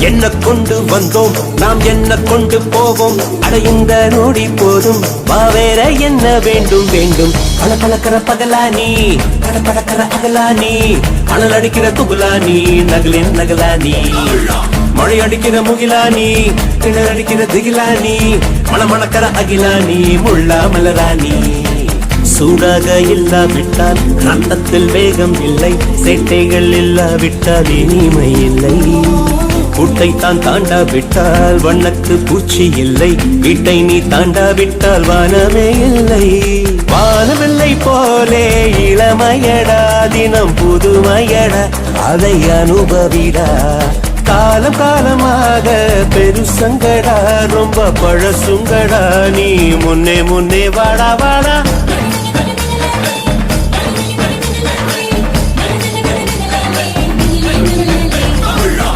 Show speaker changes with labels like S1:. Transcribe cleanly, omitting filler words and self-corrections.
S1: என்ன கொண்டு வந்தோம் நாம் என்ன கொண்டு போவோம் அடைந்த நொடி போதும் வேற என்ன வேண்டும் வேண்டும் பல பழக்கிற பகலானி படக்கிற அகலானி அனல் அடிக்கிற துகுலானி நகலின் நகலானி மழை அடிக்கிற முகிலானி கிணறு அடிக்கிற திகிலானி மணமணக்கிற அகிலானி முள்ளா மலராணி சூடாக இல்லாவிட்டால் ரத்தத்தில் வேகம் இல்லை சேட்டைகள் இல்லாவிட்டால் இனிமை இல்லை கூட்டை தான் தாண்டாவிட்டால் வண்ணத்து பூச்சி இல்லை வீட்டை நீ தாண்டாவிட்டால் வானமே இல்லை வானவில்லை போலே இளமையடா தினம் புதுமையடா அதை அனுபவிடா காலம் காலமாக பெருசங்கடா ரொம்ப பழசுங்கடா நீ முன்னே முன்னே வாடா வாடா